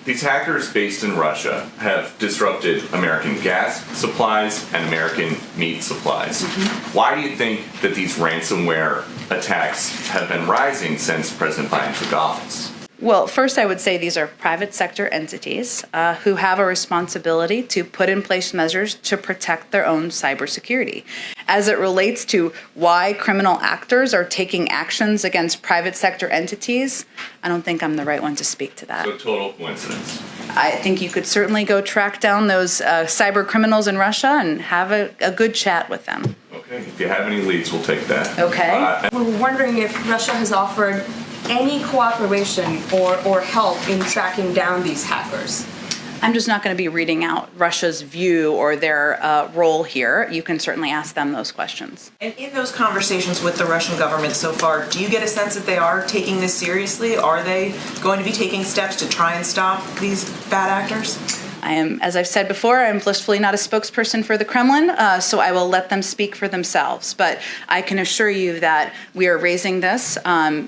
These hackers based in Russia have disrupted American gas supplies and American meat supplies. Why do you think that these ransomware attacks have been rising since President Biden took office? Well, first, I would say these are private sector entities who have a responsibility to put in place measures to protect their own cybersecurity. As it relates to why criminal actors are taking actions against private sector entities, I don't think I'm the right one to speak to that. So total coincidence. I think you could certainly go track down those cyber criminals in Russia and have a good chat with them. Okay, if you have any leads, we'll take that. Okay. We're wondering if Russia has offered any cooperation or help in tracking down these hackers. I'm just not going to be reading out Russia's view or their role here. You can certainly ask them those questions. And in those conversations with the Russian government so far, do you get a sense that they are taking this seriously? Are they going to be taking steps to try and stop these bad actors? I am, as I've said before, I'm blissfully not a spokesperson for the Kremlin, so I will let them speak for themselves. But I can assure you that we are raising this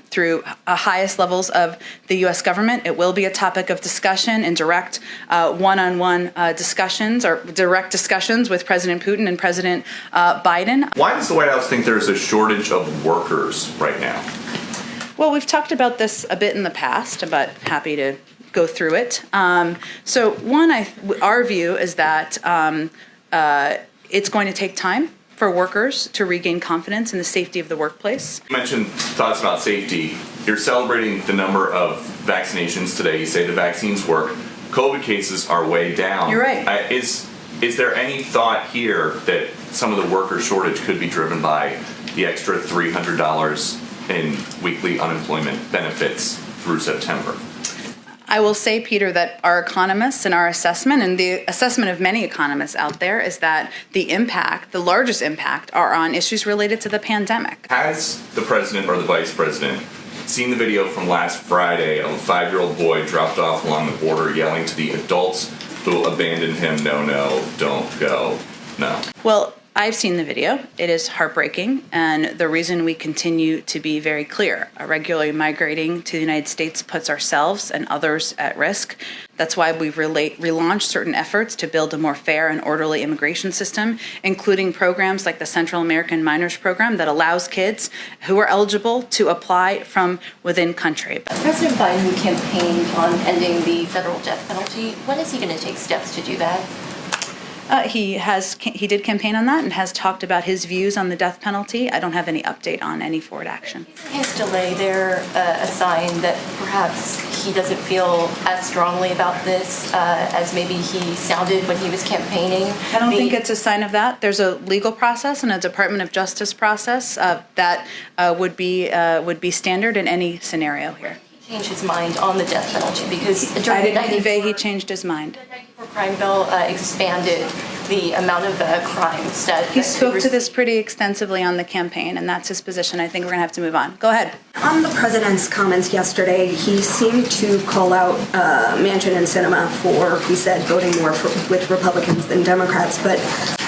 through highest levels of the U.S. government. It will be a topic of discussion in direct one-on-one discussions or direct discussions with President Putin and President Biden. Why does the White House think there's a shortage of workers right now? Well, we've talked about this a bit in the past, but happy to go through it. So one, our view is that it's going to take time for workers to regain confidence in the safety of the workplace. You mentioned thoughts about safety. You're celebrating the number of vaccinations today. You say the vaccines work. COVID cases are way down. You're right. Is there any thought here that some of the worker shortage could be driven by the extra $300 in weekly unemployment benefits through September? I will say, Peter, that our economists and our assessment, and the assessment of many economists out there, is that the impact, the largest impact, are on issues related to the pandemic. Has the president or the vice president seen the video from last Friday of a 5-year-old boy dropped off along the border yelling to the adults who abandoned him, no, don't go, no? Well, I've seen the video. It is heartbreaking, and the reason we continue to be very clear, regularly migrating to the United States puts ourselves and others at risk. That's why we've relaunched certain efforts to build a more fair and orderly immigration system, including programs like the Central American Minors Program that allows kids who are eligible to apply from within country. President Biden campaigned on ending the federal death penalty. When is he going to take steps to do that? He did campaign on that and has talked about his views on the death penalty. I don't have any update on any forward action. His delay there a sign that perhaps he doesn't feel as strongly about this as maybe he sounded when he was campaigning? I don't think it's a sign of that. There's a legal process and a Department of Justice process that would be standard in any scenario here. He changed his mind on the death penalty because during I didn't convey he changed his mind. The crime bill expanded the amount of crimes that he spoke to this pretty extensively on the campaign, and that's his position. I think we're going to have to move on. Go ahead. On the president's comments yesterday, he seemed to call out Manchin and Sinema for, he said, voting more with Republicans than Democrats, but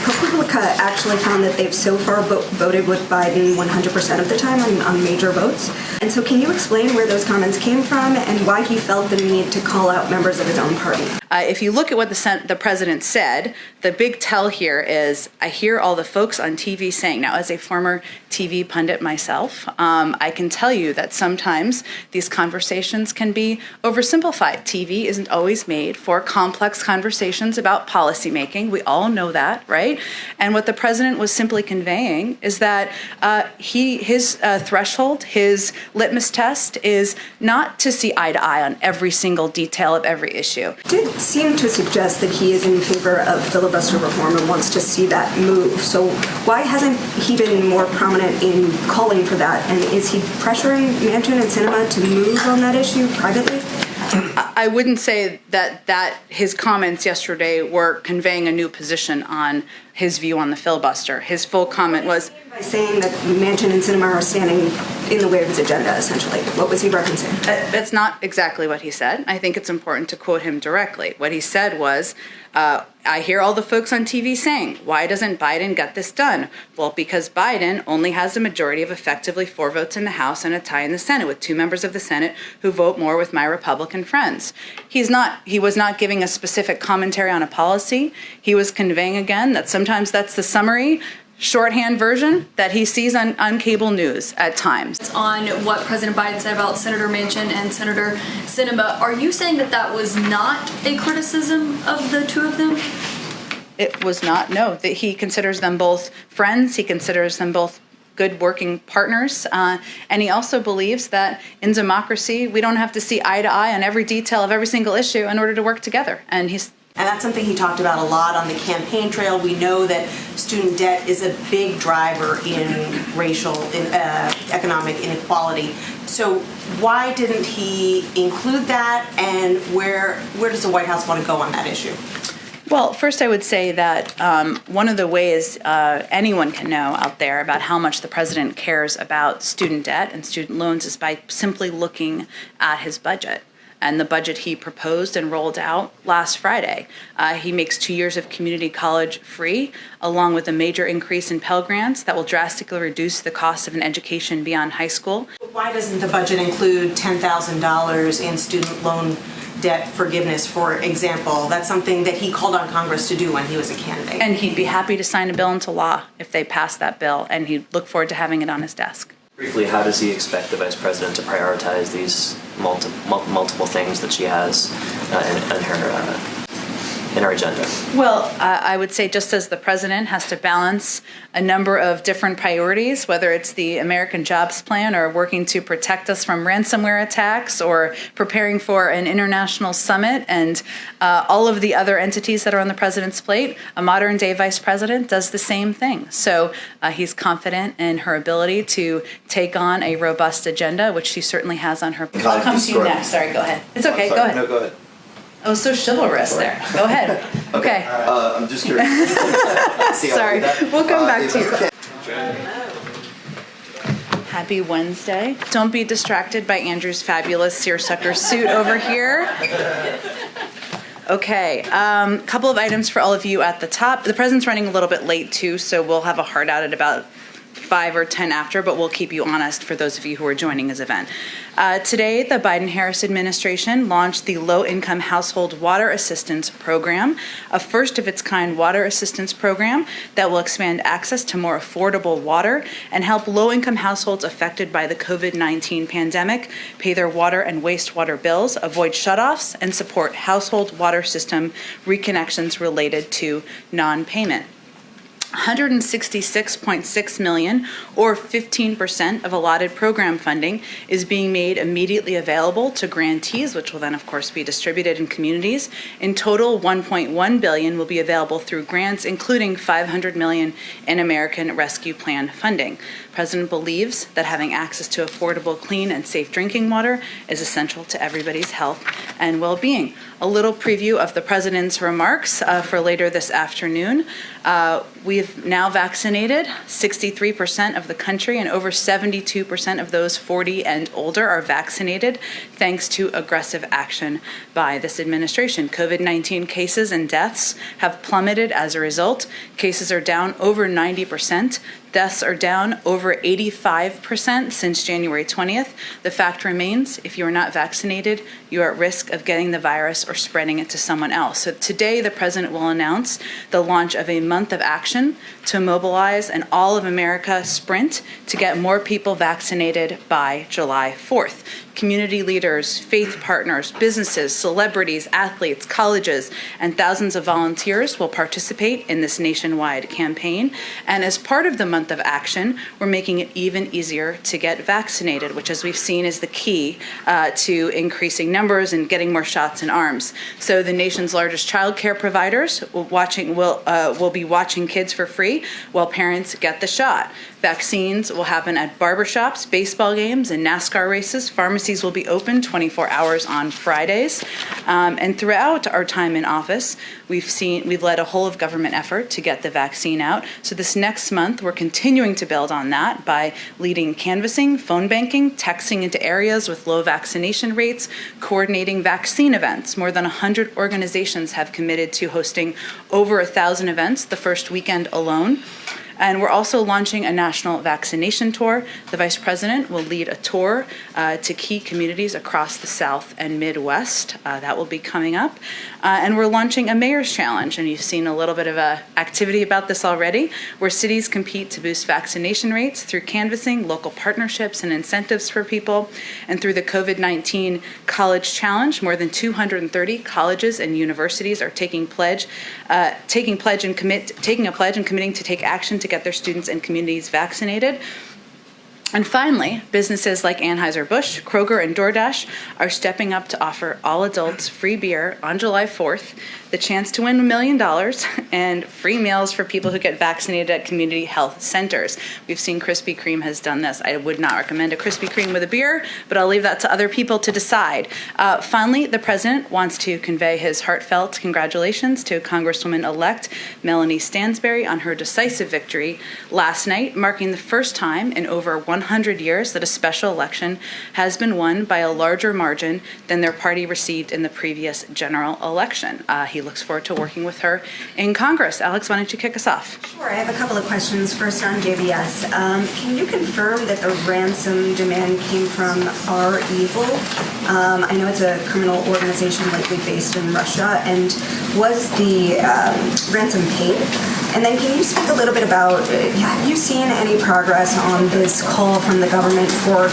ProPublica actually found that they've so far voted with Biden 100% of the time on major votes. And so can you explain where those comments came from and why he felt the need to call out members of his own party? If you look at what the president said, the big tell here is I hear all the folks on TV saying, now as a former TV pundit myself, I can tell you that sometimes these conversations can be oversimplified. TV isn't always made for complex conversations about policymaking. We all know that, right? And what the president was simply conveying is that his threshold, his litmus test is not to see eye to eye on every single detail of every issue. Did seem to suggest that he is in favor of filibuster reform and wants to see that move. So why hasn't he been more prominent in calling for that? And is he pressuring Manchin and Sinema to move on that issue privately? I wouldn't say that his comments yesterday were conveying a new position on his view on the filibuster. His full comment was by saying that Manchin and Sinema are standing in the way of his agenda, essentially. What was he referencing? That's not exactly what he said. I think it's important to quote him directly. What he said was, I hear all the folks on TV saying, why doesn't Biden get this done? Well, because Biden only has a majority of effectively 4 votes in the House and a tie in the Senate with 2 members of the Senate who vote more with my Republican friends. Congress. He was not giving a specific commentary on a policy. He was conveying again that sometimes that's the summary, shorthand version that he sees on cable news at times. On what President Biden said about Senator Manchin and Senator Sinema, are you saying that that was not a criticism of the two of them? It was not, no. That he considers them both friends. He considers them both good working partners. And he also believes that in democracy, we don't have to see eye to eye on every detail of every single issue in order to work together. And that's something he talked about a lot on the campaign trail. We know that student debt is a big driver in racial, economic inequality. So why didn't he include that, and where does the White House want to go on that issue? Well, first I would say that one of the ways anyone can know out there about how much the president cares about student debt and student loans is by simply looking at his budget. And the budget he proposed and rolled out last Friday. He makes 2 years of community college free, along with a major increase in Pell Grants that will drastically reduce the cost of an education beyond high school. Why doesn't the budget include $10,000 in student loan debt forgiveness, for example? That's something that he called on Congress to do when he was a candidate. And he'd be happy to sign a bill into law if they passed that bill, and he'd look forward to having it on his desk. Briefly, how does he expect the vice president to prioritize these multiple things that she has in her agenda? Well, I would say just as the president has to balance a number of different priorities, whether it's the American Jobs Plan or working to protect us from ransomware attacks or preparing for an international summit and all of the other entities that are on the president's plate, a modern day vice president does the same thing. So he's confident in her ability to take on a robust agenda, which she certainly has on her plate. I'll come to you next. Sorry, go ahead. It's okay, go ahead. No, go ahead. I was so chivalrous there. Go ahead. Okay. I'm just curious. Sorry. We'll come back to you. Happy Wednesday. Don't be distracted by Andrew's fabulous seersucker suit over here. Okay, couple of items for all of you at the top. The president's running a little bit late too, so we'll have a hard out at about 5 or 10 after, but we'll keep you honest for those of you who are joining his event. Today, the Biden-Harris administration launched the Low-Income Household Water Assistance Program, a first-of-its-kind water assistance program that will expand access to more affordable water and help low-income households affected by the COVID-19 pandemic pay their water and wastewater bills, avoid shutoffs, and support household water system reconnections related to non-payment. $166.6 million, or 15% of allotted program funding, is being made immediately available to grantees, which will then, of course, be distributed in communities. In total, $1.1 billion will be available through grants, including $500 million in American Rescue Plan funding. The President believes that having access to affordable, clean, and safe drinking water is essential to everybody's health and well-being. A little preview of the President's remarks for later this afternoon. We've now vaccinated 63% of the country, and over 72% of those 40 and older are vaccinated, thanks to aggressive action by this administration. COVID-19 cases and deaths have plummeted as a result. Cases are down over 90%. Deaths are down over 85% since January 20th. The fact remains, if you are not vaccinated, you are at risk of getting the virus or spreading it to someone else. So today, the president will announce the launch of a month of action to mobilize an all of America sprint to get more people vaccinated by July 4th. Community leaders, faith partners, businesses, celebrities, athletes, colleges, and thousands of volunteers will participate in this nationwide campaign. And as part of the month of action, we're making it even easier to get vaccinated, which, as we've seen, is the key to increasing numbers and getting more shots in arms. So the nation's largest child care providers will be watching kids for free while parents get the shot. Vaccines will happen at barbershops, baseball games, and NASCAR races. Pharmacies will be open 24 hours on Fridays. And throughout our time in office, we've led a whole of government effort to get the vaccine out. So this next month, we're continuing to build on that by leading canvassing, phone banking, texting into areas with low vaccination rates, coordinating vaccine events. More than 100 organizations have committed to hosting over 1,000 events the first weekend alone. And we're also launching a national vaccination tour. The Vice President will lead a tour to key communities across the South and Midwest. That will be coming up. And we're launching a Mayor's Challenge, and you've seen a little bit of activity about this already, where cities compete to boost vaccination rates through canvassing, local partnerships, and incentives for people. And through the COVID-19 College Challenge, more than 230 colleges and universities are taking a pledge and committing to take action to get their students and communities vaccinated. And finally, businesses like Anheuser-Busch, Kroger, and DoorDash are stepping up to offer all adults free beer on July 4th, the chance to win $1 million, and free meals for people who get vaccinated at community health centers. We've seen Krispy Kreme has done this. I would not recommend a Krispy Kreme with a beer, but I'll leave that to other people to decide. Finally, the President wants to convey his heartfelt congratulations to Congresswoman-elect Melanie Stansberry on her decisive victory last night, marking the first time in over 100 years that a special election has been won by a larger margin than their party received in the previous general election. He looks forward to working with her in Congress. Alex, why don't you kick us off? Sure, I have a couple of questions. First on JBS. Can you confirm that the ransom demand came from Our Evil? I know it's a criminal organization likely based in Russia, and was the ransom paid? And then can you speak a little bit about, have you seen any progress on this call from the government for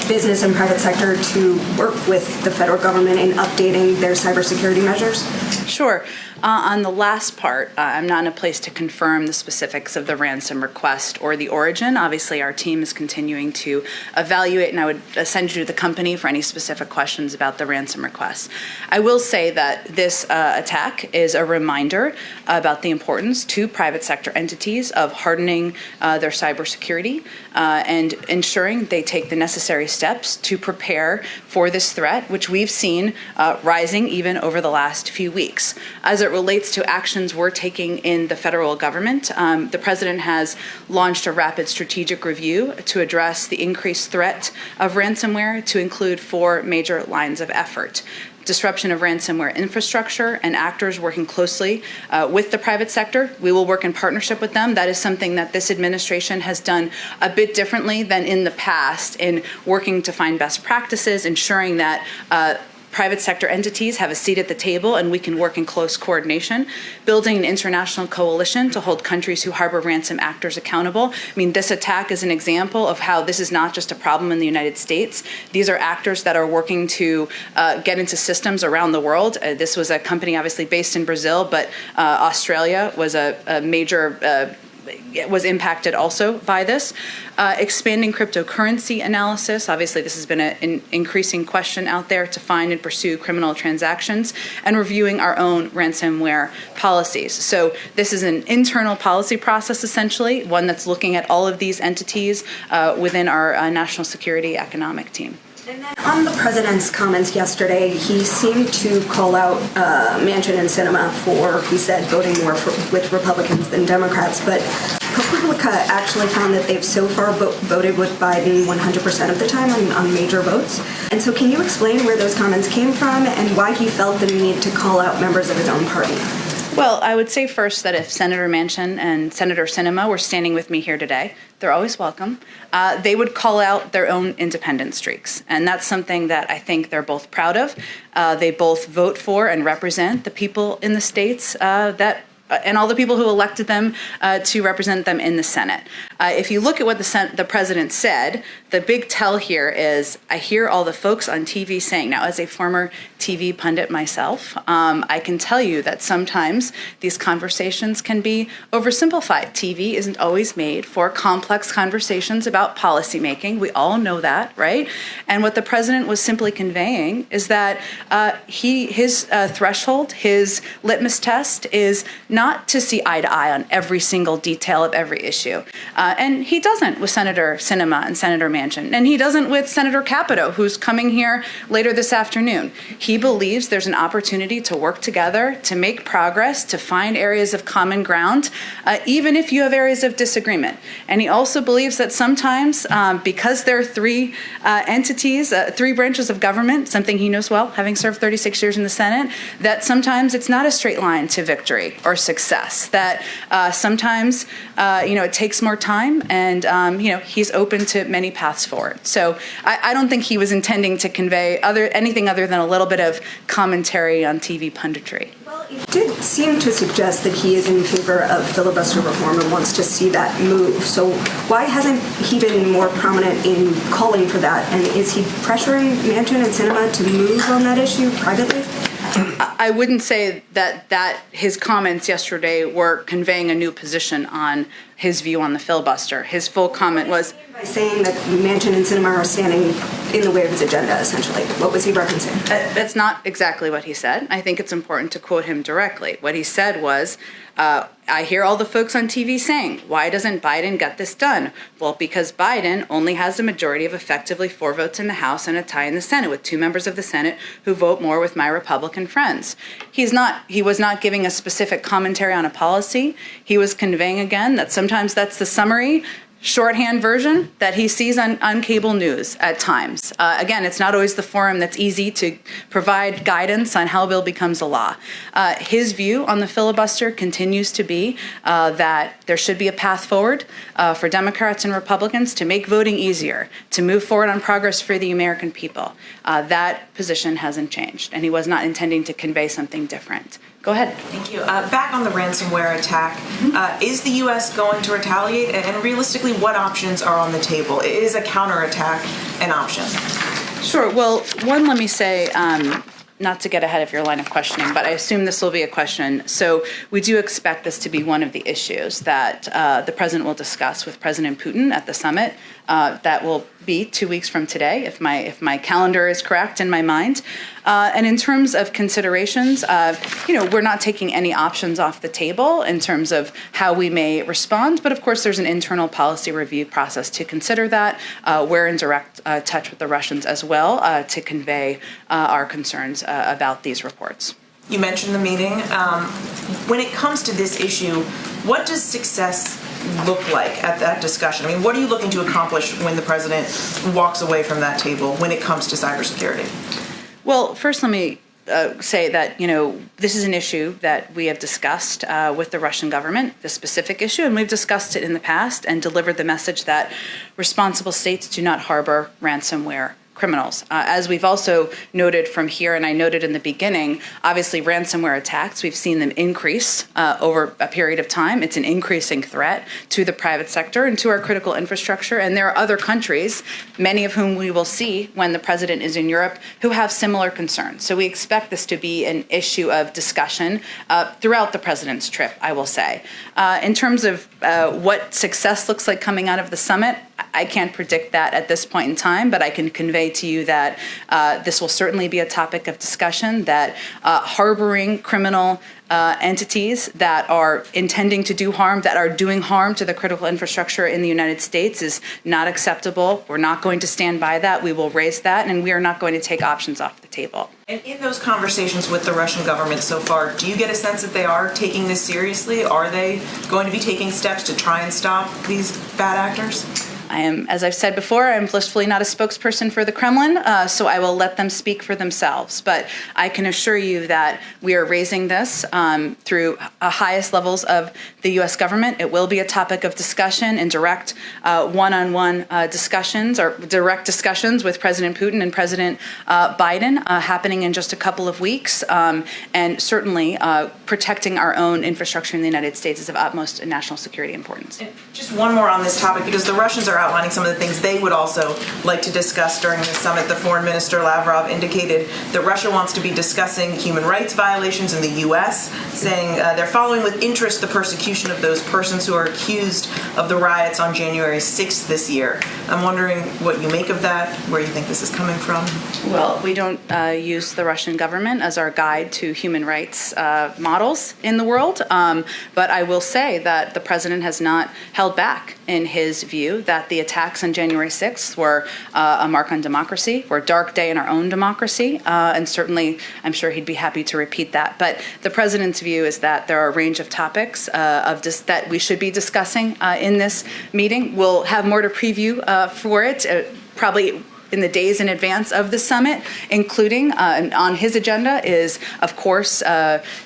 business and private sector to work with the federal government in updating their cybersecurity measures? Sure. On the last part, I'm not in a place to confirm the specifics of the ransom request or the origin. Obviously, our team is continuing to evaluate, and I would send you to the company for any specific questions about the ransom request. I will say that this attack is a reminder about the importance to private sector entities of hardening their cybersecurity and ensuring they take the necessary steps to prepare for this threat, which we've seen rising even over the last few weeks. As it relates to actions we're taking in the federal government, the President has launched a rapid strategic review to address the increased threat of ransomware, to include 4 major lines of effort: disruption of ransomware infrastructure and actors working closely with the private sector. We will work in partnership with them. That is something that this administration has done a bit differently than in the past in working to find best practices, ensuring that private sector entities have a seat at the table and we can work in close coordination, building an international coalition to hold countries who harbor ransom actors accountable. I mean, this attack is an example of how this is not just a problem in the United States. These are actors that are working to get into systems around the world. This was a company obviously based in Brazil, but Australia was a major was impacted also by this. Expanding cryptocurrency analysis. Obviously, this has been an increasing question out there to find and pursue criminal transactions, and reviewing our own ransomware policies. So this is an internal policy process, essentially, one that's looking at all of these entities within our national security economic team. And then on the President's comments yesterday, he seemed to call out Manchin and Sinema for, he said, voting more with Republicans than Democrats. But ProPublica actually found that they've so far voted with Biden 100% of the time on major votes. And so can you explain where those comments came from and why he felt the need to call out members of his own party? Well, I would say first that if Senator Manchin and Senator Sinema were standing with me here today, they're always welcome, they would call out their own independent streaks. And that's something that I think they're both proud of. They both vote for and represent the people in the states and all the people who elected them to represent them in the Senate. If you look at what the President said, the big tell here is, I hear all the folks on TV saying, now as a former TV pundit myself, I can tell you that sometimes these conversations can be oversimplified. TV isn't always made for complex conversations about policymaking. We all know that, right? And what the President was simply conveying is that his threshold, his litmus test is not to see eye to eye on every single detail of every issue. And he doesn't with Senator Sinema and Senator Manchin. And he doesn't with Senator Capito, who's coming here later this afternoon. He believes there's an opportunity to work together, to make progress, to find areas of common ground, even if you have areas of disagreement. And he also believes that sometimes, because there are three entities, three branches of government, something he knows well, having served 36 years in the Senate, that sometimes it's not a straight line to victory or success, that sometimes, it takes more time, and, he's open to many paths forward. So I don't think he was intending to convey anything other than a little bit of commentary on TV punditry. It did seem to suggest that he is in favor of filibuster reform and wants to see that move. So why hasn't he been more prominent in calling for that? And is he pressuring Manchin and Sinema to move on that issue privately? I wouldn't say that his comments yesterday were conveying a new position on his view on the filibuster. His full comment was by saying that Manchin and Sinema are standing in the way of his agenda, essentially. What was he referencing? That's not exactly what he said. I think it's important to quote him directly. What he said was, I hear all the folks on TV saying, why doesn't Biden get this done? Well, because Biden only has a majority of effectively 4 votes in the House and a tie in the Senate, with 2 members of the Senate who vote more with my Republican friends. He was not giving a specific commentary on a policy. He was conveying again that sometimes that's the summary, shorthand version that he sees on cable news at times. Again, it's not always the forum that's easy to provide guidance on how a bill becomes a law. His view on the filibuster continues to be that there should be a path forward for Democrats and Republicans to make voting easier, to move forward on progress for the American people. That position hasn't changed, and he was not intending to convey something different. Go ahead. Thank you. Back on the ransomware attack, is the U.S. going to retaliate? And realistically, what options are on the table? Is a counterattack an option? Sure. Well, one, let me say, not to get ahead of your line of questioning, but I assume this will be a question. So we do expect this to be one of the issues that the president will discuss with President Putin at the summit. That will be 2 weeks from today, if my calendar is correct in my mind. And in terms of considerations, we're not taking any options off the table in terms of how we may respond. But of course, there's an internal policy review process to consider that. We're in direct touch with the Russians as well to convey our concerns about these reports. You mentioned the meeting. When it comes to this issue, what does success look like at that discussion? I mean, what are you looking to accomplish when the president walks away from that table when it comes to cybersecurity? Well, first, let me say that, this is an issue that we have discussed with the Russian government, the specific issue, and we've discussed it in the past and delivered the message that responsible states do not harbor ransomware criminals. As we've also noted from here, and I noted in the beginning, obviously ransomware attacks, we've seen them increase over a period of time. It's an increasing threat to the private sector and to our critical infrastructure. And there are other countries, many of whom we will see when the president is in Europe, who have similar concerns. So we expect this to be an issue of discussion throughout the president's trip, I will say. In terms of what success looks like coming out of the summit, I can't predict that at this point in time, but I can convey to you that this will certainly be a topic of discussion, that harboring criminal entities that are intending to do harm, that are doing harm to the critical infrastructure in the United States is not acceptable. We're not going to stand by that. We will raise that, and we are not going to take options off the table. And in those conversations with the Russian government so far, do you get a sense that they are taking this seriously? Are they going to be taking steps to try and stop these bad actors? I am, as I've said before, I'm blissfully not a spokesperson for the Kremlin, so I will let them speak for themselves. But I can assure you that we are raising this through highest levels of the U.S. government. It will be a topic of discussion and direct one-on-one discussions or direct discussions with President Putin and President Biden happening in just a couple of weeks. And certainly protecting our own infrastructure in the United States is of utmost national security importance. And just one more on this topic, because the Russians are are outlining some of the things they would also like to discuss during the summit. The Foreign Minister Lavrov indicated that Russia wants to be discussing human rights violations in the U.S., saying they're following with interest the persecution of those persons who are accused of the riots on January 6th this year. I'm wondering what you make of that, where you think this is coming from. Well, we don't use the Russian government as our guide to human rights models in the world, but I will say that the president has not held back in his view that the attacks on January 6th were a mark on democracy, were a dark day in our own democracy, and certainly I'm sure he'd be happy to repeat that. But the president's view is that there are a range of topics that we should be discussing in this meeting. We'll have more to preview for it, probably in the days in advance of the summit, including on his agenda is, of course,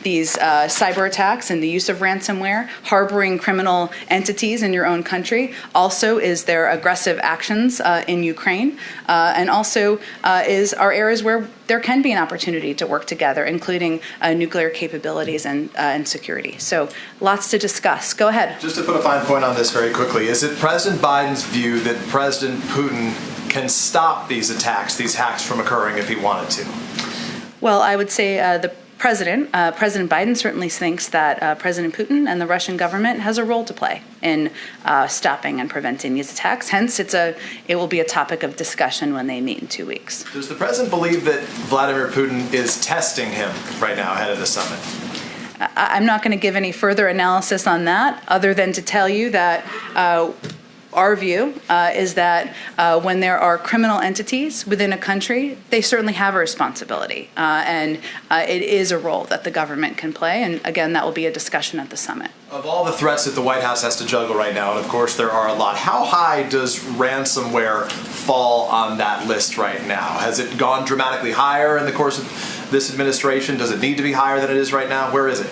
these cyber attacks and the use of ransomware, harboring criminal entities in your own country. Also is their aggressive actions in Ukraine, and also is our areas where there can be an opportunity to work together, including nuclear capabilities and security. So lots to discuss. Go ahead. Just to put a fine point on this very quickly, is it President Biden's view that President Putin can stop these attacks, these hacks from occurring if he wanted to? Well, I would say the President Biden certainly thinks that President Putin and the Russian government has a role to play in stopping and preventing these attacks. Hence, it will be a topic of discussion when they meet in 2 weeks. Does the president believe that Vladimir Putin is testing him right now ahead of the summit? I'm not going to give any further analysis on that, other than to tell you that our view is that when there are criminal entities within a country, they certainly have a responsibility. And it is a role that the government can play. And again, that will be a discussion at the summit. Of all the threats that the White House has to juggle right now, and of course there are a lot, how high does ransomware fall on that list right now? Has it gone dramatically higher in the course of this administration? Does it need to be higher than it is right now? Where is it?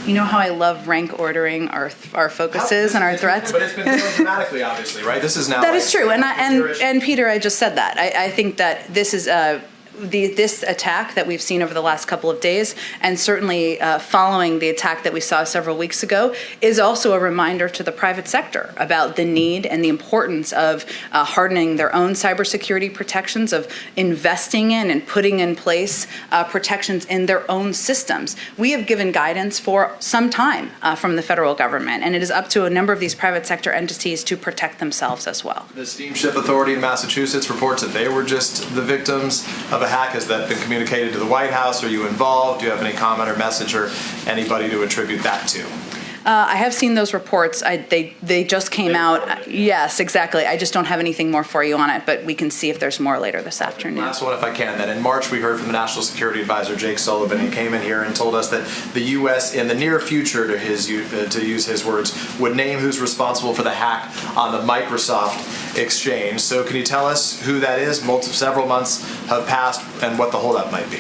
You know how I love rank ordering our focuses and our threats? But it's been growing dramatically, obviously, right? This is now. That is true, and Peter, I just said that. I think that this is this attack that we've seen over the last couple of days, and certainly following the attack that we saw several weeks ago, is also a reminder to the private sector about the need and the importance of hardening their own cybersecurity protections, of investing in and putting in place protections in their own systems. We have given guidance for some time from the federal government, and it is up to a number of these private sector entities to protect themselves as well. The Steamship Authority in Massachusetts reports that they were just the victims of a hack. Has that been communicated to the White House? Are you involved? Do you have any comment or message or anybody to attribute that to? I have seen those reports. They just came out. Yes, exactly. I just don't have anything more for you on it, but we can see if there's more later this afternoon. Last one, if I can. Then in March, we heard from the National Security Advisor, Jake Sullivan. He came in here and told us that the U.S. in the near future, to use his words, would name who's responsible for the hack on the Microsoft exchange. So can you tell us who that is? Several months have passed, and what the holdup might be.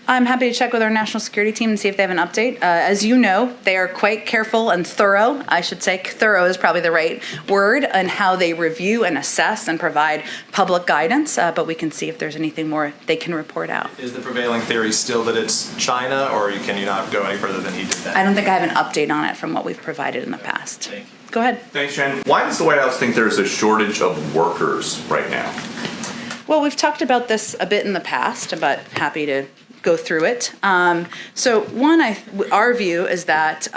I'm happy to check with our national security team and see if they have an update. As you know, they are quite careful and thorough. I should say thorough is probably the right word, in how they review and assess and provide public guidance. But we can see if there's anything more they can report out. Is the prevailing theory still that it's China, or can you not go any further than he did that? I don't think I have an update on it from what we've provided in the past. Thank you. Go ahead. Thanks, Jen. Why does the White House think there's a shortage of workers right now? Well, we've talked about this a bit in the past, but happy to go through it. So one, our view is that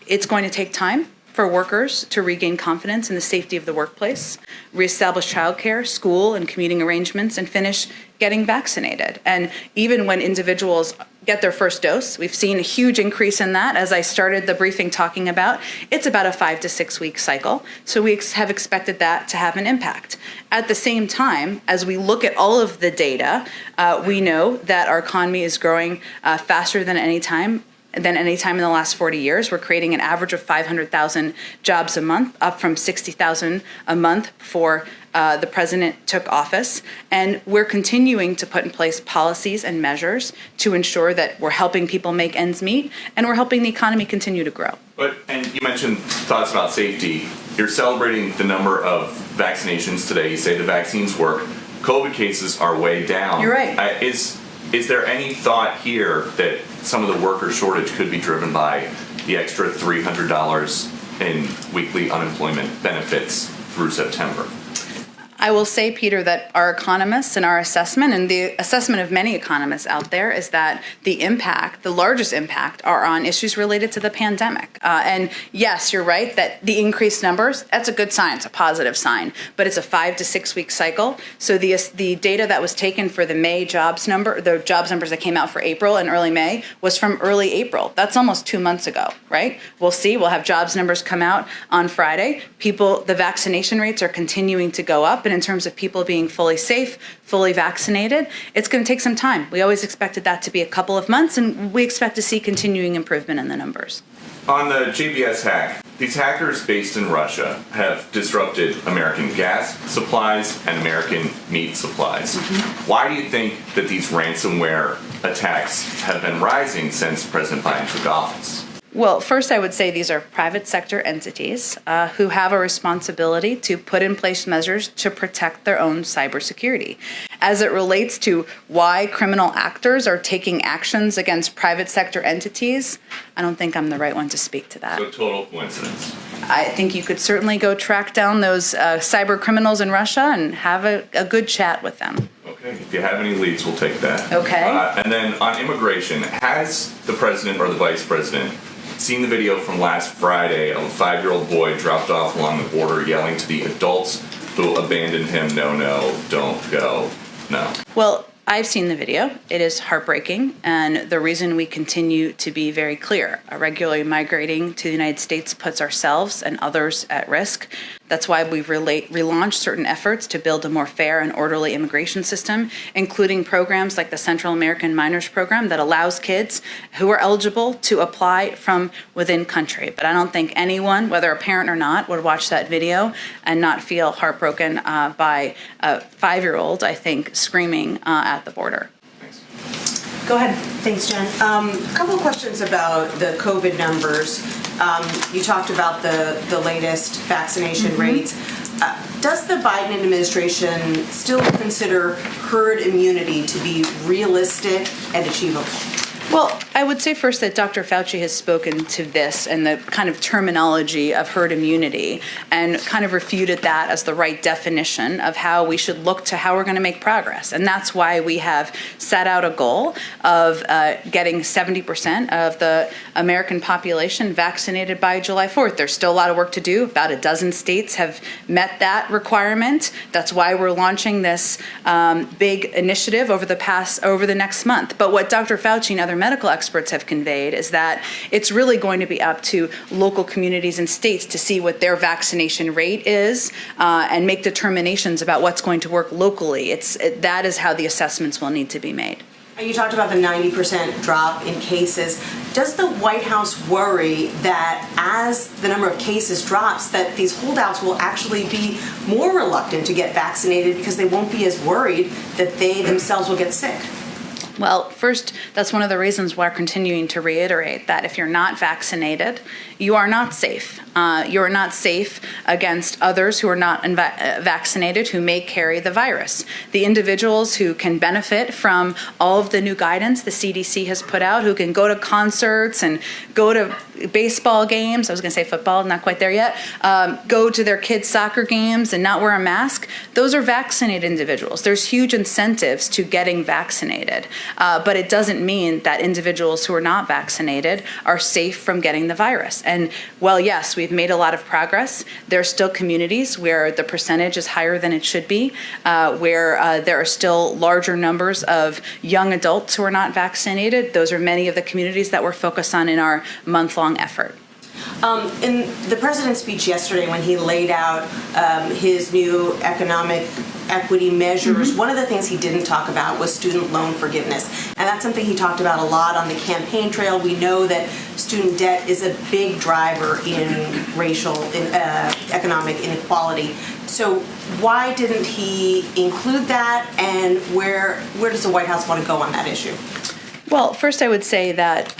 it's going to take time for workers to regain confidence in the safety of the workplace, reestablish childcare, school, and commuting arrangements, and finish getting vaccinated. And even when individuals get their first dose, we've seen a huge increase in that. As I started the briefing talking about, it's about a 5 to 6 week cycle. So we have expected that to have an impact. At the same time, as we look at all of the data, we know that our economy is growing faster than any time in the last 40 years. We're creating an average of 500,000 jobs a month, up from 60,000 a month before the president took office. And we're continuing to put in place policies and measures to ensure that we're helping people make ends meet, and we're helping the economy continue to grow. And you mentioned thoughts about safety. You're celebrating the number of vaccinations today. You say the vaccines work. COVID cases are way down. You're right. Is there any thought here that some of the worker shortage could be driven by the extra $300 in weekly unemployment benefits through September. I will say, Peter, that our economists and our assessment, and the assessment of many economists out there, is that the impact, the largest impact, are on issues related to the pandemic. And yes, you're right that the increased numbers, that's a good sign, it's a positive sign, but it's a 5 to 6 week cycle. So the data that was taken for the May jobs number, the jobs numbers that came out for April and early May, was from early April. That's almost 2 months ago, right? We'll see, we'll have jobs numbers come out on Friday. The vaccination rates are continuing to go up, and in terms of people being fully safe, fully vaccinated, it's going to take some time. We always expected that to be a couple of months, and we expect to see continuing improvement in the numbers. On the JBS hack, these hackers based in Russia have disrupted American gas supplies and American meat supplies. Why do you think that these ransomware attacks have been rising since President Biden took office? Well, first, I would say these are private sector entities who have a responsibility to put in place measures to protect their own cybersecurity. As it relates to why criminal actors are taking actions against private sector entities, I don't think I'm the right one to speak to that. So total coincidence. I think you could certainly go track down those cyber criminals in Russia and have a good chat with them. Okay, if you have any leads, we'll take that. Okay. And then on immigration, has the president or the vice president seen the video from last Friday of a 5-year-old boy dropped off along the border yelling to the adults who abandoned him, no, don't go, no? Well, I've seen the video. It is heartbreaking, and the reason we continue to be very clear, regularly migrating to the United States puts ourselves and others at risk. That's why we've relaunched certain efforts to build a more fair and orderly immigration system, including programs like the Central American Minors Program that allows kids who are eligible to apply from within country. But I don't think anyone, whether a parent or not, would watch that video and not feel heartbroken by a 5-year-old, I think, screaming at the border. Go ahead. Thanks, Jen. A couple of questions about the COVID numbers. You talked about the latest vaccination rates. Does the Biden administration still consider herd immunity to be realistic and achievable? Well, I would say first that Dr. Fauci has spoken to this and the kind of terminology of herd immunity and kind of refuted that as the right definition of how we should look to how we're going to make progress. And that's why we have set out a goal of getting 70% of the American population vaccinated by July 4th. There's still a lot of work to do. About a dozen states have met that requirement. That's why we're launching this big initiative over the next month. But what Dr. Fauci and other medical experts have conveyed is that it's really going to be up to local communities and states to see what their vaccination rate is and make determinations about what's going to work locally. That is how the assessments will need to be made. You talked about the 90% drop in cases. Does the White House worry that as the number of cases drops, that these holdouts will actually be more reluctant to get vaccinated because they won't be as worried that they themselves will get sick? Well, first, that's one of the reasons why we're continuing to reiterate that if you're not vaccinated, you are not safe. You are not safe against others who are not vaccinated who may carry the virus. The individuals who can benefit from all of the new guidance the CDC has put out, who can go to concerts and go to baseball games, I was going to say football, not quite there yet, go to their kids' soccer games and not wear a mask, those are vaccinated individuals. There's huge incentives to getting vaccinated, but it doesn't mean that individuals who are not vaccinated are safe from getting the virus. And while, yes, we've made a lot of progress, there are still communities where the percentage is higher than it should be, where there are still larger numbers of young adults who are not vaccinated. Those are many of the communities that we're focused on in our month-long effort. In the president's speech yesterday, when he laid out his new economic equity measures, one of the things he didn't talk about was student loan forgiveness. And that's something he talked about a lot on the campaign trail. We know that student debt is a big driver in racial, economic inequality. So why didn't he include that, and where does the White House want to go on that issue? Well, first I would say that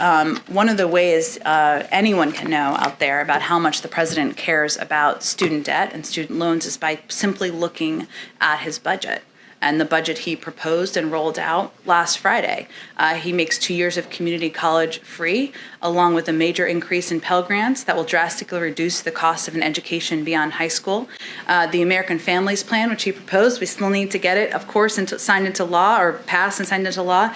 one of the ways anyone can know out there about how much the president cares about student debt and student loans is by simply looking at his budget. and the budget he proposed and rolled out last Friday. He makes 2 years of community college free, along with a major increase in Pell Grants that will drastically reduce the cost of an education beyond high school. The American Families Plan, which he proposed, we still need to get it, of course, signed into law or passed and signed into law,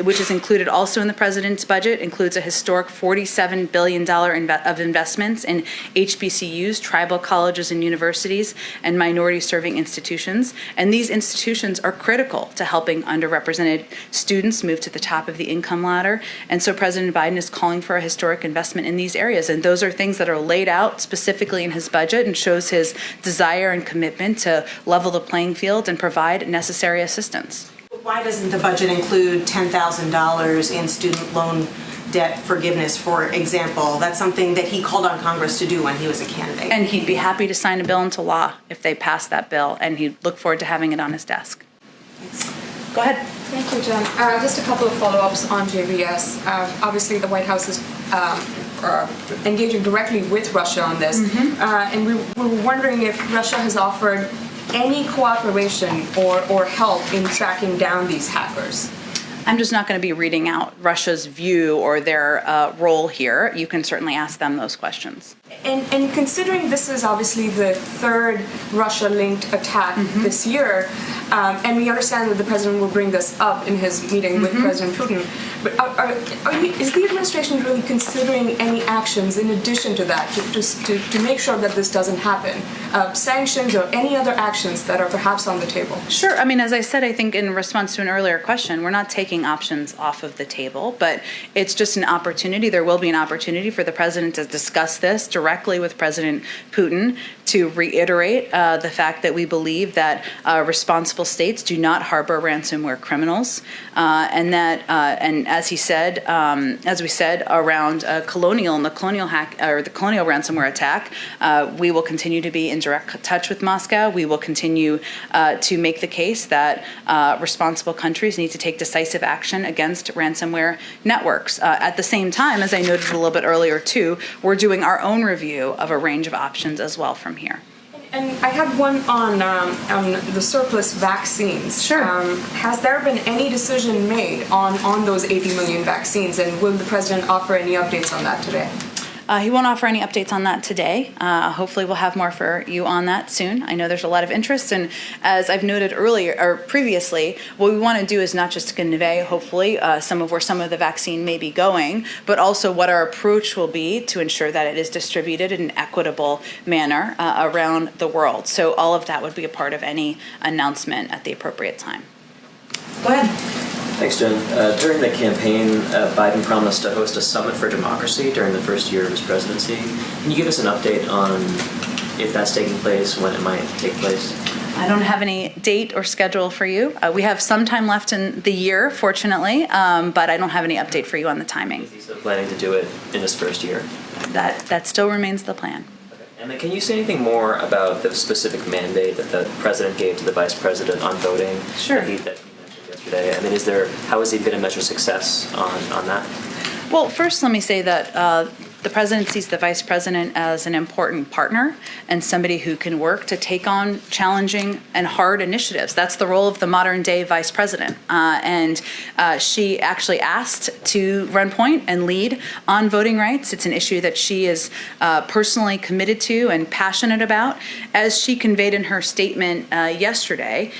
which is included also in the president's budget, includes a historic $47 billion of investments in HBCUs, tribal colleges and universities, and minority-serving institutions. And these institutions are critical to helping underrepresented students move to the top of the income ladder. And so President Biden is calling for a historic investment in these areas. And those are things that are laid out specifically in his budget and shows his desire and commitment to level the playing field and provide necessary assistance. Why doesn't the budget include $10,000 in student loan debt forgiveness, for example? That's something that he called on Congress to do when he was a candidate. And he'd be happy to sign a bill into law if they pass that bill, and he'd look forward to having it on his desk. Go ahead. Thank you, Jen. Just a couple of follow-ups on JBS. Obviously, the White House is engaging directly with Russia on this, and we were wondering if Russia has offered any cooperation or help in tracking down these hackers. I'm just not going to be reading out Russia's view or their role here. You can certainly ask them those questions. And considering this is obviously the third Russia-linked attack this year, and we understand that the president will bring this up in his meeting with President Putin, but is the administration really considering any actions in addition to that to make sure that this doesn't happen? Sanctions or any other actions that are perhaps on the table? Sure. I mean, as I said, I think in response to an earlier question, we're not taking options off of the table, but it's just an opportunity. There will be an opportunity for the president to discuss this directly with President Putin, to reiterate the fact that we believe that responsible states do not harbor ransomware criminals, and that, and as he said, as we said around Colonial and the Colonial hack or the Colonial ransomware attack, we will continue to be in direct touch with Moscow. We will continue to make the case that responsible countries need to take decisive action against ransomware networks. At the same time, as I noted a little bit earlier too, we're doing our own review of a range of options as well from here. And I had one on the surplus vaccines. Sure. Has there been any decision made on those 80 million vaccines, and will the president offer any updates on that today? He won't offer any updates on that today. Hopefully we'll have more for you on that soon. I know there's a lot of interest, and as I've noted earlier or previously, what we want to do is not just convey, hopefully, some of the vaccine may be going, but also what our approach will be to ensure that it is distributed in an equitable manner around the world. So all of that would be a part of any announcement at the appropriate time. Go ahead. Thanks, Jen. During the campaign, Biden promised to host a summit for democracy during the first year of his presidency. Can you give us an update on if that's taking place, when it might take place? I don't have any date or schedule for you. We have some time left in the year, fortunately, but I don't have any update for you on the timing. Is he still planning to do it in his first year? That still remains the plan. Okay. And then can you say anything more about the specific mandate that the president gave to the vice president on voting? Sure. That he mentioned yesterday. I mean, how is he going to measure success on that? Well, first, let me say that the president sees the vice president as an important partner and somebody who can work to take on challenging and hard initiatives. That's the role of the modern day vice president. And she actually asked to run point and lead on voting rights. It's an issue that she is personally committed to and passionate about. As she conveyed in her statement yesterday,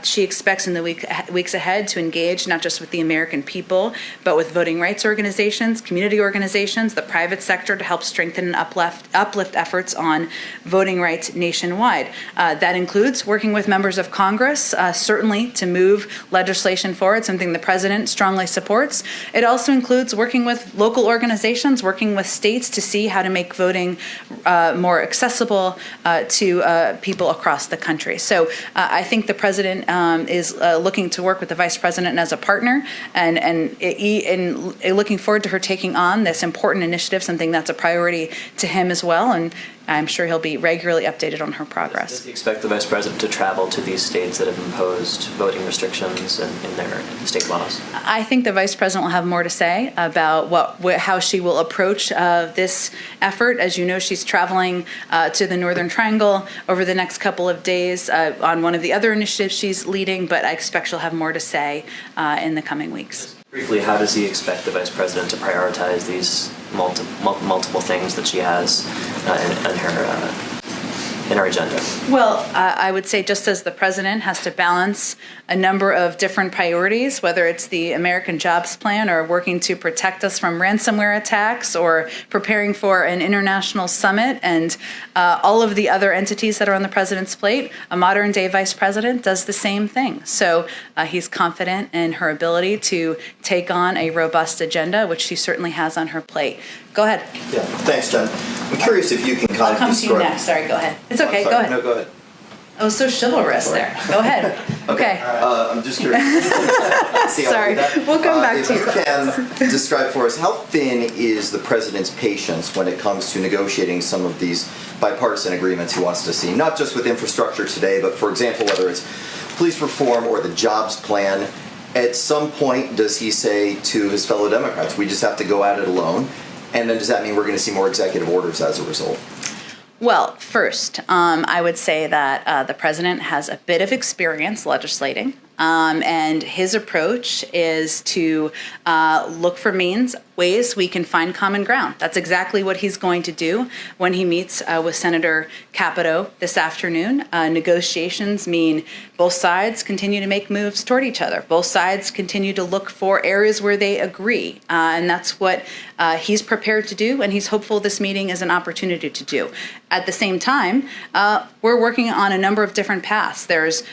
she expects in the weeks ahead to engage not just with the American people, but with voting rights organizations, community organizations, the private sector to help strengthen and uplift efforts on voting rights nationwide. That includes working with members of Congress, certainly to move legislation forward, something the president strongly supports. It also includes working with local organizations, working with states to see how to make voting more accessible to people across the country. So I think the president is looking to work with the vice president as a partner and looking forward to her taking on this important initiative, something something that's a priority to him as well, and I'm sure he'll be regularly updated on her Does progress. he expect the Vice President to travel to these states that have imposed voting restrictions in their state laws? I think the Vice President will have more to say about how she will approach this effort. As you know, she's traveling to the Northern Triangle over the next couple of days on one of the other initiatives she's leading, but I expect she'll have more to say in the coming weeks. Briefly, how does he expect the Vice President to prioritize these multiple things that she has in her agenda? Well, I would say just as the president has to balance a number of different priorities, whether it's the American Jobs Plan or working to protect us from ransomware attacks or preparing for an international summit and all of the other entities that are on the president's plate, a modern day vice president does the same thing. So he's confident in her ability to take on a robust agenda, which she certainly has on her plate. Go ahead. Yeah, thanks, Jen. I'm curious if you can kind I'll of come to you describe. next. Sorry, go ahead. It's okay. Oh, Go sorry. ahead. No, go ahead. I was so chivalrous there. Go ahead. Okay. I'm just curious. See how Sorry. I do that? We'll come back if to you. you can describe for us, how thin is the president's patience when it comes to negotiating some of these bipartisan agreements he wants to see? Not just with infrastructure today, but for example, whether it's police reform or the jobs plan. At some point, does he say to his fellow Democrats, we just have to go at it alone? And then does that mean we're going to see more executive orders as a result? Well, first, I would say that the president has a bit of experience legislating, and his approach is to look for ways we can find common ground. That's exactly what he's going to do when he meets with Senator Capito this afternoon. Negotiations mean both sides continue to make moves toward each other. Both sides continue to look for areas where they agree, and that's what he's prepared to do, and he's hopeful this meeting is an opportunity to do. At the same time, we're working on a number of different paths. There's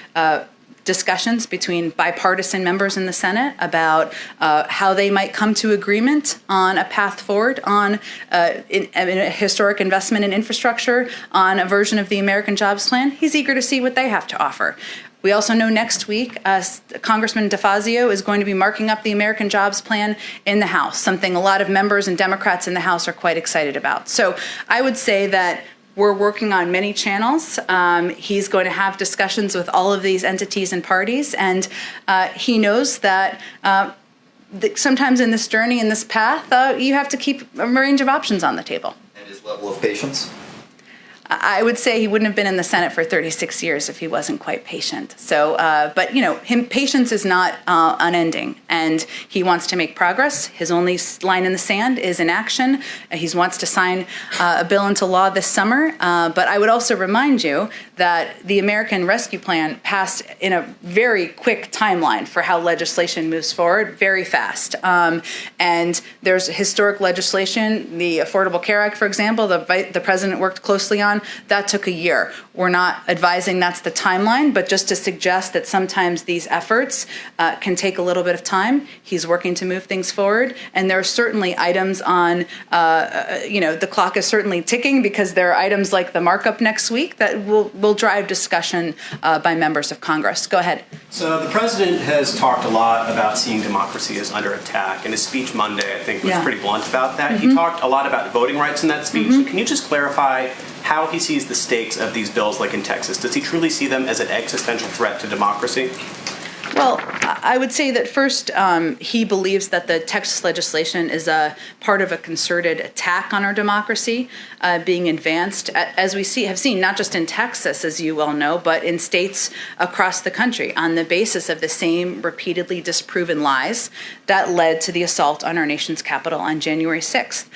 discussions between bipartisan members in the Senate about how they might come to agreement on a path forward on a historic investment in infrastructure, on a version of the American Jobs Plan. He's eager to see what they have to offer. We also know next week, Congressman DeFazio is going to be marking up the American Jobs Plan in the House, something a lot of members and Democrats in the House are quite excited about. So I would say that we're working on many channels. He's going to have discussions with all of these entities and parties, and he knows that sometimes in this journey, in this path, you have to keep a range of options on the table. And his level of patience? I would say he wouldn't have been in the Senate for 36 years if he wasn't quite patient. So, but patience is not unending, and he wants to make progress. His only line in the sand is inaction. He wants to sign a bill into law this summer. But I would also remind you that the American Rescue Plan passed in a very quick timeline for how legislation moves forward, very fast. And there's historic legislation, the Affordable Care Act, for example, the president worked closely on. That took a year. We're not advising that's the timeline, but just to suggest that sometimes these efforts can take a little bit of time. He's working to move things forward, and there are certainly items on, the clock is certainly ticking because there are items like the markup next week that will drive discussion by members of Congress. Go ahead. So the president has talked a lot about seeing democracy as under attack, and his speech Monday, I think, was pretty blunt about that. He talked a lot about voting rights in that speech. So can you just clarify how he sees the stakes of these bills like in Texas? Does he truly see them as an existential threat to democracy? Well, I would say that first, he believes that the Texas legislation is a part of a concerted attack on our democracy being advanced, as we have seen, not just in Texas, as you well know, but in states across the country on the basis of the same repeatedly disproven lies that led to the assault on our nation's capital on January 6th.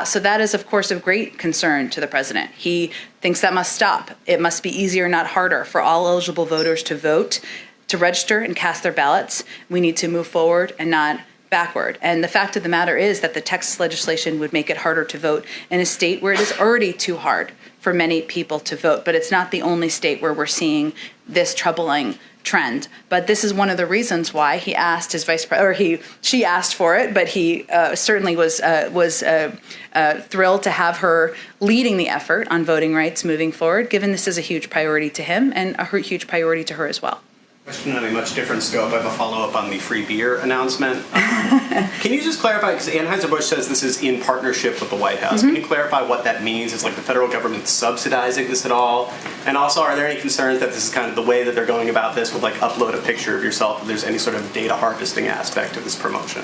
So that is, of course, of great concern to the president. He thinks that must stop. It must be easier, not harder, for all eligible voters to vote, to register and cast their ballots. We need to move forward and not backward. And the fact of the matter is that the Texas legislation would make it harder to vote in a state where it is already too hard for many people to vote. But it's not the only state where we're seeing this troubling trend. But this is one of the reasons why he asked his vice president, or she asked for it, but he certainly was thrilled to have her leading the effort on voting rights moving forward, given this is a huge priority to him and a huge priority to her as well. Question on a much different scope. I have a follow-up on the free beer announcement. Can you just clarify, because Anheuser-Busch says this is in partnership with the White House. Can you clarify what that means? Is like the federal government subsidizing this at all? And also, are there any concerns that this is kind of the way that they're going about this with like upload a picture of yourself if there's any sort of data harvesting aspect to this promotion?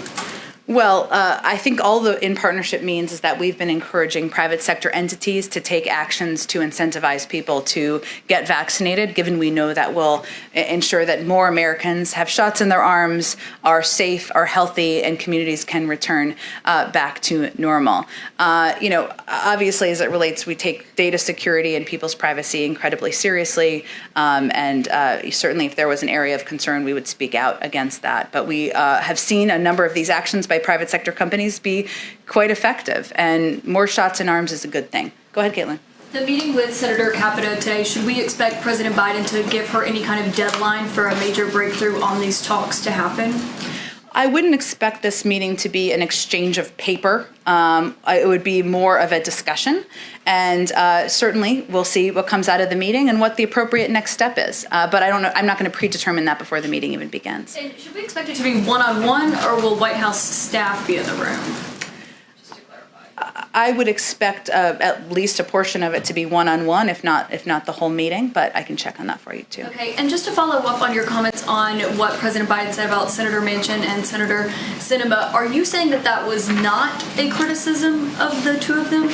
Well, I think all the in partnership means is that we've been encouraging private sector entities to take actions to incentivize people to get vaccinated, given we know that will ensure that more Americans have shots in their arms, are safe, are healthy, and communities can return back to normal. Obviously, as it relates, we take data security and people's privacy incredibly seriously, and certainly if there was an area of concern, we would speak out against that. But we have seen a number of these actions by private sector companies be quite effective, and more shots in arms is a good thing. Go ahead, Caitlin. The meeting with Senator Capito today, should we expect President Biden to give her any kind of deadline for a major breakthrough on these talks to happen? I wouldn't expect this meeting to be an exchange of paper. It would be more of a discussion, and certainly we'll see what comes out of the meeting and what the appropriate next step is. But I don't know. I'm not going to predetermine that before the meeting even begins. And should we expect it to be one-on-one, or will White House staff be in the room? Just to clarify. I would expect at least a portion of it to be one-on-one, if not the whole meeting. But I can check on that for you too. Okay, and just to follow up on your comments on what President Biden said about Senator Manchin and Senator Sinema, are you saying that that was not a criticism of the two of them?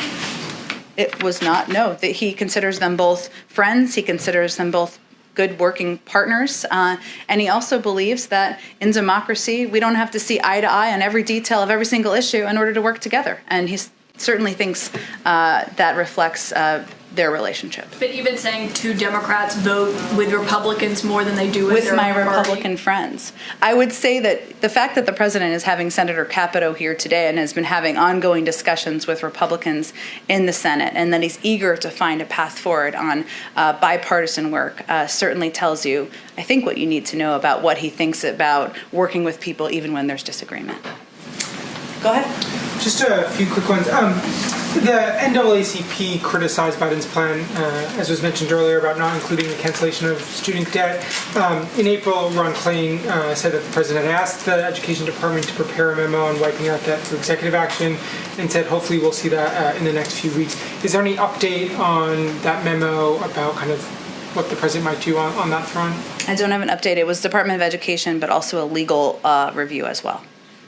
It was not. No, that he considers them both friends. He considers them both good working partners. And he also believes that in democracy, we don't have to see eye to eye on every detail of every single issue in order to work together. And he certainly thinks that reflects their relationship. But even saying two Democrats vote with Republicans more than they do with their my own party. Republican friends. I would say that the fact that the president is having Senator Capito here today and has been having ongoing discussions with Republicans in the Senate, and that he's eager to find a path forward on bipartisan work certainly tells you, I think, what you need to know about what he thinks about working with people even when there's disagreement. Go ahead. Just a few quick ones. The NAACP criticized Biden's plan, as was mentioned earlier, about not including the cancellation of student debt. In April, Ron Klain said that the president had asked the Education Department to prepare a memo on wiping out debt through executive action, and said hopefully we'll see that in the next few weeks. Is there any update on that memo about kind of what the president might do on that front? I don't have an update. It was Department of Education, but also a legal review as well.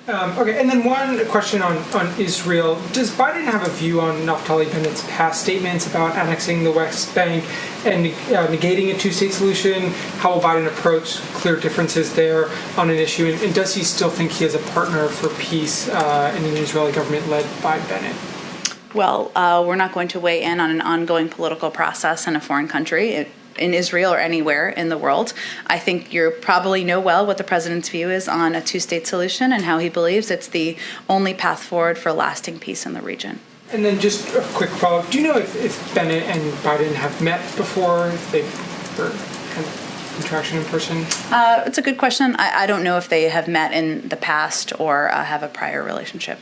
Okay, and then one question on Israel. Does Biden have a view on Naftali Bennett's past statements about annexing the West Bank and negating a two-state solution? How will Biden approach clear differences there on an issue? And does he still think he has a partner for peace in an Israeli government led by Bennett? Well, we're not going to weigh in on an ongoing political process in a foreign country. In Israel or anywhere in the world. I think you probably know well what the president's view is on a two-state solution and how he believes it's the only path forward for lasting peace in the region. And then just a quick follow-up. Do you know if Bennett and Biden have met before, if they've kind of interaction in person? It's a good question. I don't know if they have met in the past or have a prior relationship.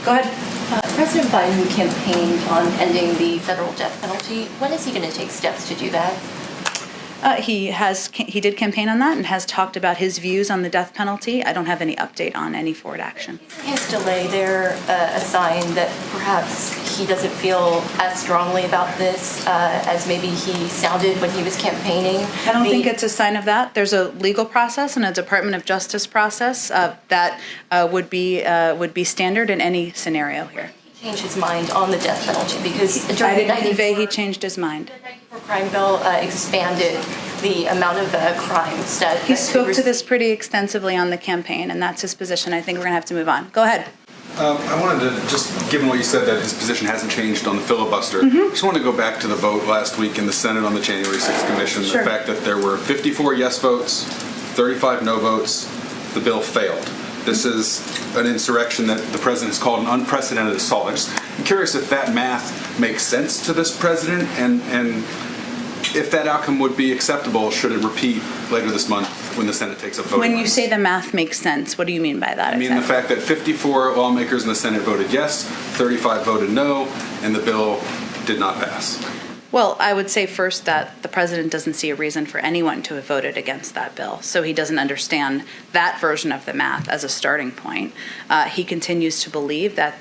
Go ahead. President Biden campaigned on ending the federal death penalty. When is he going to take steps to do that? He did campaign on that and has talked about his views on the death penalty. I don't have any update on any forward action. Isn't his delay there a sign that perhaps he doesn't feel as strongly about this as maybe he sounded when he was campaigning? I don't think it's a sign of that. There's a legal process and a Department of Justice process that would be standard in any scenario here. Change his mind on the death penalty because I didn't convey he changed his mind. The crime bill expanded the amount of crimes that he spoke to this pretty extensively on the campaign, and that's his position. I think we're going to have to move on. Go ahead. I wanted to just, given what you said, that his position hasn't changed on the filibuster, I just want to go back to the vote last week in the Senate on the January 6th Commission. Sure. The fact that there were 54 yes votes, 35 no votes, the bill failed. This is an insurrection that the president has called an unprecedented assault. I'm curious if that math makes sense to this president, and if that outcome would be acceptable, should it repeat later this month when the Senate takes up voting? When you say the math makes sense, what do you mean by that? I mean the fact that 54 lawmakers in the Senate voted yes, 35 voted no, and the bill did not pass. Well, I would say first that the president doesn't see a reason for anyone to have voted against that bill. So he doesn't understand that version of the math as a starting point. He continues to believe that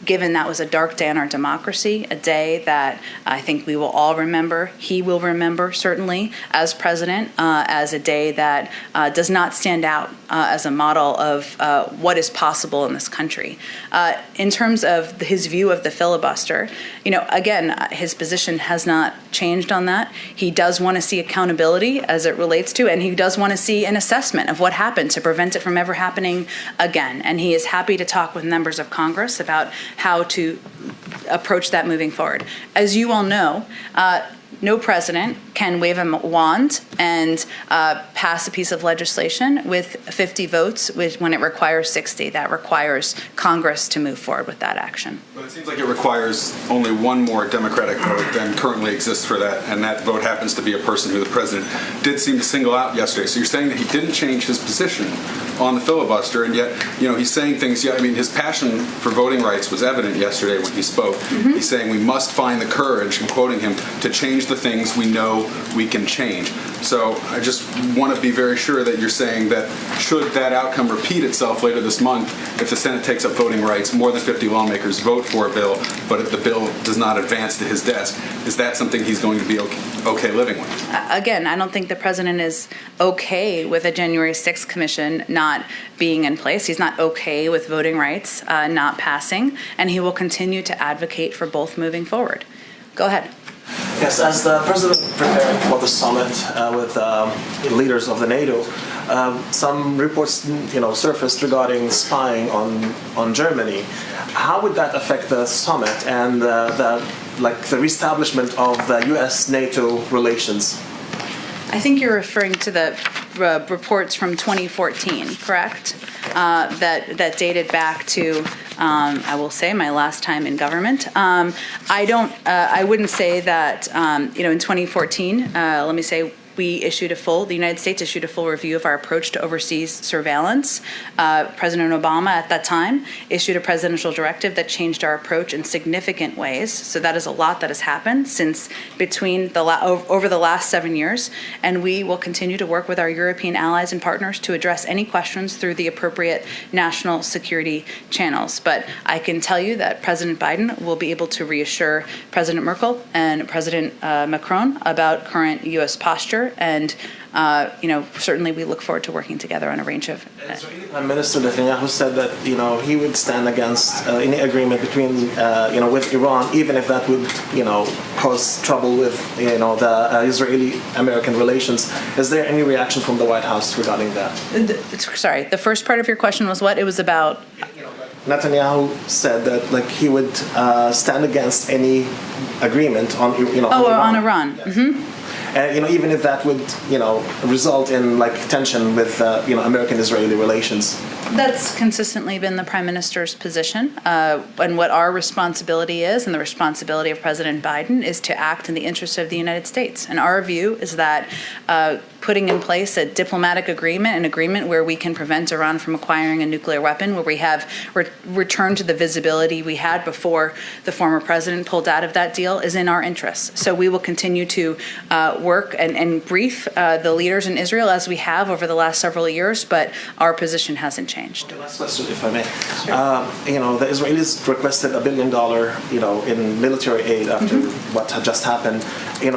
given that was a dark day in our democracy, a day that I think we will all remember, he will remember certainly as president, as a day that does not stand out as a model of what is possible in this country. In terms of his view of the filibuster, again, his position has not changed on that. He does want to see accountability as it relates to, and he does want to see an assessment of what happened to prevent it from ever happening again. And he is happy to talk with members of Congress about how to approach that moving forward. As you all know, no president can wave a wand and pass a piece of legislation with 50 votes when it requires 60. That requires Congress to move forward with that action. But it seems like it requires only one more Democratic vote than currently exists for that, and that vote happens to be a person who the president did seem to single out yesterday. So you're saying that he didn't change his position on the filibuster, and yet, he's saying things. Yeah, I mean, his passion for voting rights was evident yesterday when he spoke. Mm-hmm. He's saying we must find the courage, I'm quoting him, to change the things we know we can change. So I just want to be very sure that you're saying that should that outcome repeat itself later this month, if the Senate takes up voting rights, more than 50 lawmakers vote for a bill, but if the bill does not advance to his desk, is that something he's going to be okay living with? Again, I don't think the president is okay with a January 6th commission not being in place. He's not okay with voting rights not passing, and he will continue to advocate for both moving forward. Go ahead. Yes, as the president preparing for the summit with leaders of the NATO, some reports, surfaced regarding spying on Germany. How would that affect the summit and the reestablishment of the U.S.-NATO relations? I think you're referring to the reports from 2014, correct? That dated back to, I will say, my last time in government. I wouldn't say that, in 2014, let me say, the United States issued a full review of our approach to overseas surveillance. President Obama at that time issued a presidential directive that changed our approach in significant ways. So that is a lot that has happened over the last 7 years. And we will continue to work with our European allies and partners to address any questions through the appropriate national security channels. But I can tell you that President Biden will be able to reassure President Merkel and President Macron about current U.S. posture. And certainly we look forward to working together on a range of. Prime Minister Netanyahu said that he would stand against any agreement between with Iran, even if that would cause trouble with the Israeli-American relations. Is there any reaction from the White House regarding that? Sorry, the first part of your question was what? It was about. Netanyahu said that he would stand against any agreement on on Iran. Yes. Mm-hmm. Even if that would, result in tension with, American-Israeli relations. That's consistently been the Prime Minister's position. And what our responsibility is, and the responsibility of President Biden, is to act in the interest of the United States. And our view is that putting in place a diplomatic agreement, an agreement where we can prevent Iran from acquiring a nuclear weapon, where we have returned to the visibility we had before the former president pulled out of that deal, is in our interests. So we will continue to work and brief the leaders in Israel as we have over the last several years, but our position hasn't changed. Last question, if I may. Sure. The Israelis requested $1 billion, in military aid after what had just happened.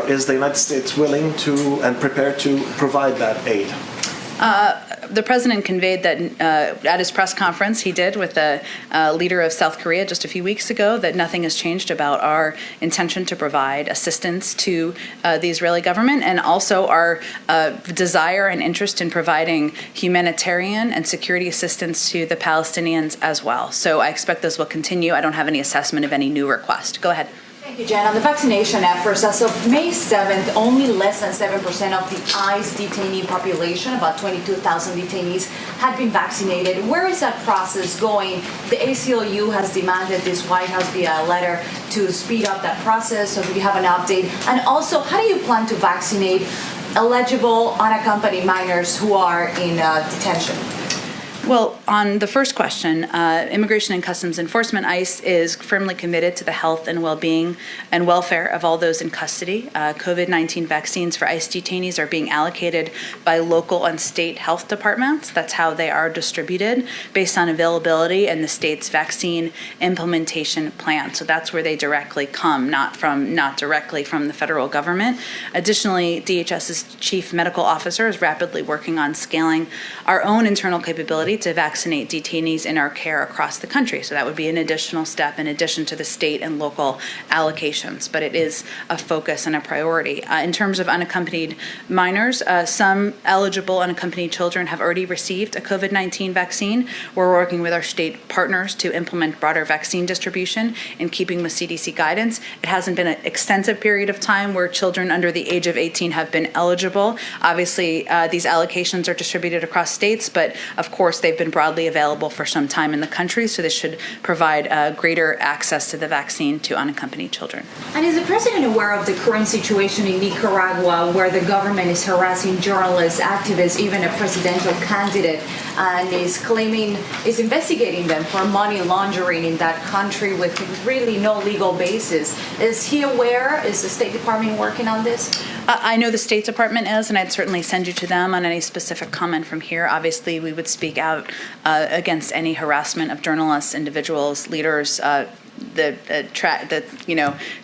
Is the United States willing to and prepared to provide that aid? The president conveyed that at his press conference he did with the leader of South Korea just a few weeks ago, that nothing has changed about our intention to provide assistance to the Israeli government, and also our desire and interest in providing humanitarian and security assistance to the Palestinians as well. So I expect this will continue. I don't have any assessment of any new request. Go ahead. Thank you, Jen. On the vaccination efforts, as of May 7th, only less than 7% of the ICE detainee population, about 22,000 detainees, had been vaccinated. Where is that process going? The ACLU has demanded this White House via a letter to speed up that process. So do you have an update? And also, how do you plan to vaccinate eligible unaccompanied minors who are in detention? Well, on the first question, Immigration and Customs Enforcement, ICE, is firmly committed to the health and well-being and welfare of all those in custody. COVID-19 vaccines for ICE detainees are being allocated by local and state health departments. That's how they are distributed, based on availability and the state's vaccine implementation plan. So that's where they directly come, not directly from the federal government. Additionally, DHS's chief medical officer is rapidly working on scaling our own internal capability to vaccinate detainees in our care across the country. So that would be an additional step in addition to the state and local allocations, but it is a focus and a priority. In terms of unaccompanied minors, some eligible unaccompanied children have already received a COVID-19 vaccine. We're working with our state partners to implement broader vaccine distribution in keeping with CDC guidance. It hasn't been an extensive period of time where children under the age of 18 have been eligible. Obviously, these allocations are distributed across states, but of course, they've been broadly available for some time in the country, so this should provide greater access to the vaccine to unaccompanied children. And is the president aware of the current situation in Nicaragua where the government is harassing journalists, activists, even a presidential candidate, and is investigating them for money laundering in that country with really no legal basis? Is he aware? Is the State Department working on this? I know the State Department is, and I'd certainly send you to them on any specific comment from here. Obviously, we would speak out against any harassment of journalists, individuals, leaders, the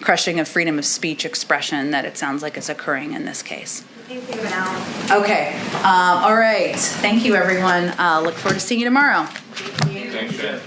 crushing of freedom of speech expression that it sounds like is occurring in this case. Thank you, Val. Okay. All right. Thank you, everyone. Look forward to seeing you tomorrow. Thanks, Jen.